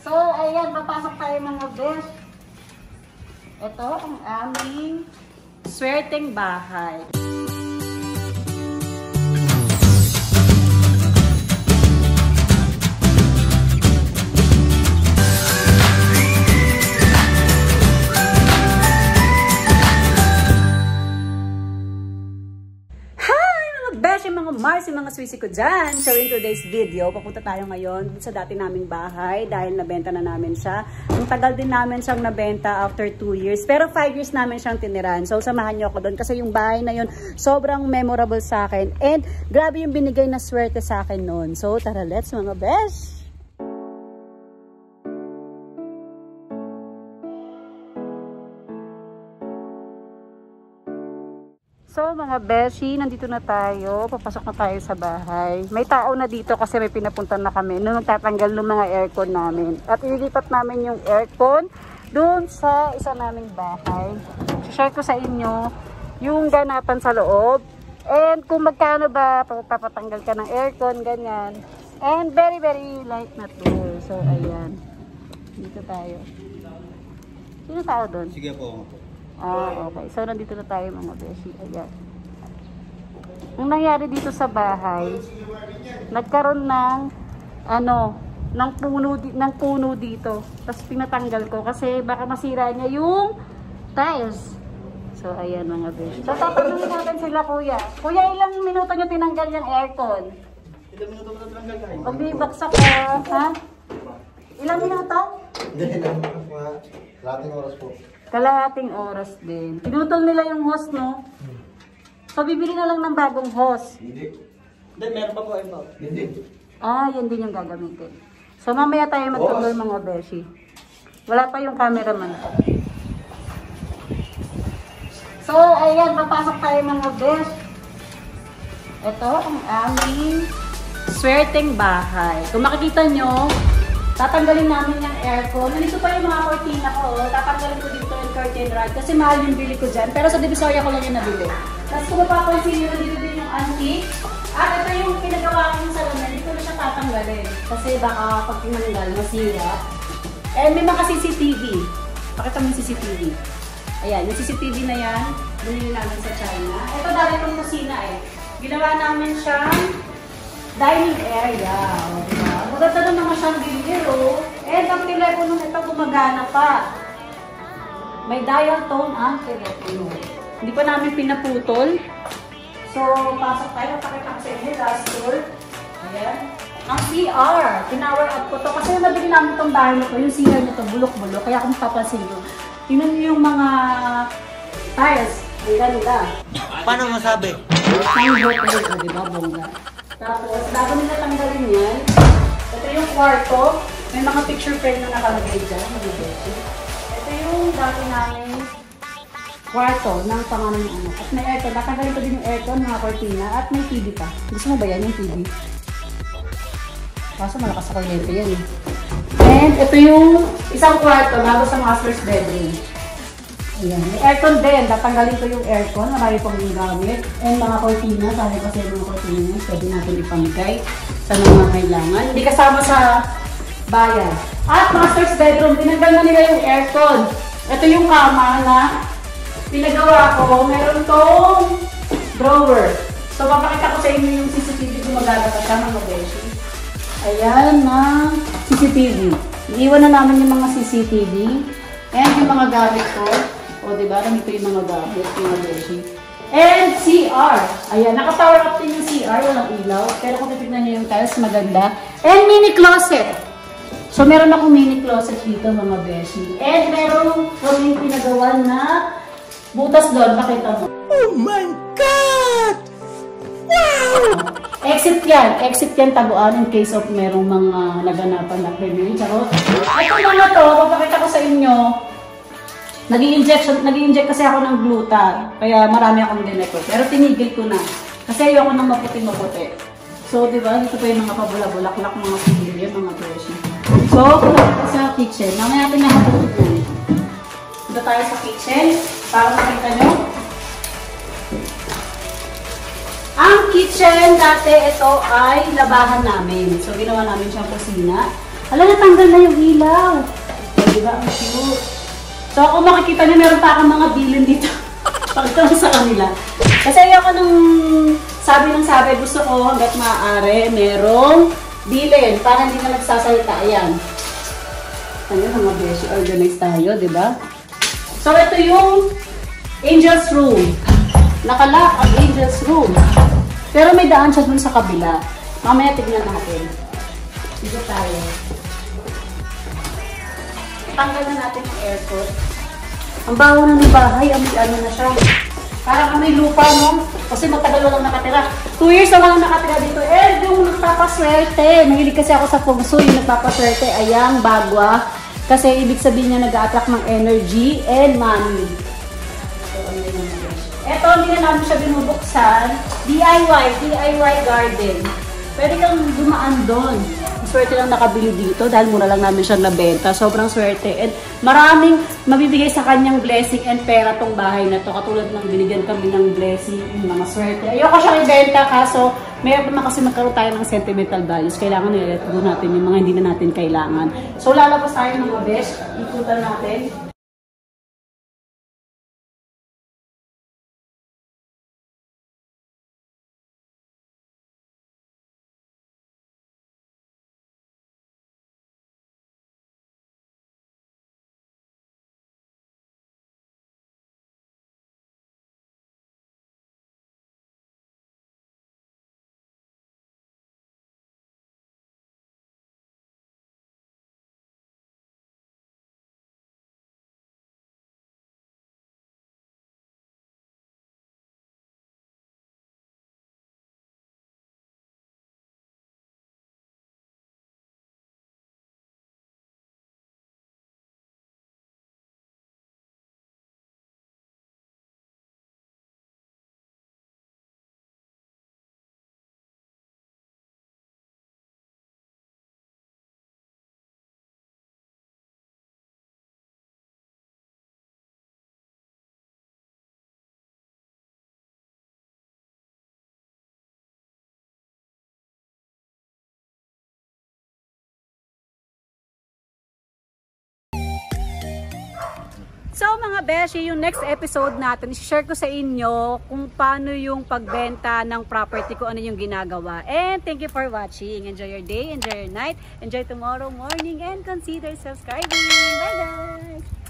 So, ayan, papasok tayo mga besh. Ito ang aming swerteng bahay. Mga Mars, mga Swissy ko dyan. So in today's video, papunta tayo ngayon sa dati naming bahay dahil nabenta na namin siya. Ang tagal din namin siyang nabenta after 2 years. Pero 5 years namin siyang tiniran. So samahan niyo ako doon kasi yung bahay na yun sobrang memorable sa akin. And grabe yung binigay na swerte sa akin noon. So tara, let's mga besh! So mga beshi, nandito na tayo. Papasok na tayo sa bahay. May tao na dito kasi may pinapuntan na kami nung nagtatanggal ng mga aircon namin. At ililipat namin yung aircon doon sa isa naming bahay. Share ko sa inyo yung ganapan sa loob. And kung magkano ba papatanggal ka ng aircon, ganyan. And very light na to. So ayan. Dito tayo. Sino tao doon? Sige po. Okay. So, nandito na tayo mga beshi. Ayan. Ang nangyari dito sa bahay, nagkaroon ng, ng puno dito. Tapos, pinatanggal ko kasi baka masira niya yung tiles. So, ayan mga beshi. So, tatanungin natin sila, kuya. Kuya, ilang minuto nyo tinanggal yung aircon? Ilang minuto mo na tinanggal kayo? Pag bibaksak ka, ha? Ilang minuto? Hindi, kalahating oras po. Kalahating oras din. Pinutol nila yung hose, no? So, bibili na lang ng bagong hose. Hindi. Hindi, meron pa po iba. Hindi. Yan din yung gagamitin. So, mamaya tayo magtuloy mga beshi. Wala pa yung cameraman. So, ayan, papasok tayo mga besh. Ito ang aming swerteng bahay. Kung makikita nyo, tatanggalin namin yung aircon. Nandito pa yung mga cortina ko. Tatanggalin ko dito yung curtain rod kasi mahal yung bili ko dyan. Pero sa Divisoria ko lang yung nabili. Tapos kung mapapansin nyo, nandito din yung antique. At ito yung pinagawa ko yung salamin. Dito na siya tatanggalin. Kasi baka pag tinanggal, masira. And may mga CCTV. Pakita mo yung CCTV. Ayan, yung CCTV na yan. Binili namin sa China. Ito dahil itong kusina eh. Ginawa namin siyang dining area. Diba? Maganda na naman siyang bibiro. And ang telepono nito gumagana pa. May dial tone ang telepono. Hindi pa namin pinaputol. So, pasok tayo. Pakita ko sa inyo. Last door. Ayan. Ang CR. Pinower up ko to. Kasi nabili namin itong bahay na to. Yung CR na to, bulok-bulok. Kaya kung papansin nyo. Tingnan nyo yung mga tiles. Ang ganda. Paano masabi? Ang hot, diba? Bongga. Tapos, bago nila tanggalin yan, ito yung kwarto. May mga picture frame na nakalagay dyan. Ito yung dati namin kwarto ng pangalan ng anak. At may aircon. Natanggalin ko din yung aircon, mga cortina. At may TV pa. Gusto mo ba yan yung TV? Kaso malakas sa kuryente yan eh. And ito yung isang kwarto bago sa master's bedroom. Ayan. May aircon din. Tatanggalin ko yung aircon. Marami pang yung gamit. And mga cortina. Sabi kasi yung mga cortina. Pwede natin ipamigay sa mga kailangan. Hindi kasama sa bayan. At master's bedroom. Tinanggal na nila yung aircon. Ito yung kama na pinagawa ko. Meron tong drawer. So, papakita ko sa inyo yung CCTV gumagana kasama mga beshi. Ayan na CCTV. Iiwan na namin yung mga CCTV. And yung mga gamit ko. O, diba? Nandito yung mga gamit, mga beshi. And CR. Ayan, naka-power up din yung CR. Walang ilaw. Pero kung titignan nyo yung tiles, maganda. And mini closet. So, meron akong mini closet dito, mga beshi. And meron kaming pinagawa na butas doon. Pakita mo. Oh my God! Wow! Exit yan. Exit yan taguan in case of merong mga naganapan na premium. Charot. Ito mga to, papakita ko sa inyo. Nag-i-inject kasi ako ng gluta. Kaya marami akong dineko. Pero tinigil ko na. Kasi ayoko nang maputi-maputi. So, di ba? Dito pa yung mga pabulak-bulaklak, mga sigilya, mga beshi. So, punta sa kitchen. Mamaya natin nakaputot na. Punta tayo sa kitchen. Para makita nyo. Ang kitchen, dati ito ay labahan namin. So, ginawa namin siyang kusina. Hala, natanggal na yung ilaw. Diba? Ang cute. So kung makikita niyo, meron pa akong mga bilin dito. Pagtang sa kanila. Kasi ayoko nung sabi, gusto ko hanggat maaari, merong bilin para hindi na nagsasalita. Ayan. Ayan, mga beshi, organize tayo, di ba? So ito yung Angel's Room. Nakalock ang Angel's Room. Pero may daan siya dun sa kabila. Mamaya tignan natin. Dito tayo. Tanggal na natin yung aircon. Ang baho na ng bahay, ano na siya. Parang may lupa, no? Kasi matagal walang nakatira. 2 years na walang nakatira dito. Yung nagpapaswerte. Mahilig kasi ako sa feng shui. Yung nagpapaswerte, ayang bagwa. Kasi ibig sabihin niya nag-a-attract ng energy and money. So, ito, hindi na namin siya binubuksan. DIY garden. Pwede kang dumaan doon. Swerte lang nakabili dito dahil mura lang namin siya nabenta. Sobrang swerte. And maraming mabibigay sa kanyang blessing and pera tong bahay na to. Katulad ng binigyan kami ng blessing, yung mga swerte. Ayoko siyang ibenta kaso meron naman kasi magkaroon tayo ng sentimental values. Kailangan nila natin yung mga hindi na natin kailangan. So lalabas tayo ng mga best. Ikutan natin. So mga beshi, yung next episode natin, i-share ko sa inyo kung paano yung pagbenta ng property ko, ano yung ginagawa. And thank you for watching. Enjoy your day, enjoy your night, enjoy tomorrow morning, and consider subscribing. Bye guys!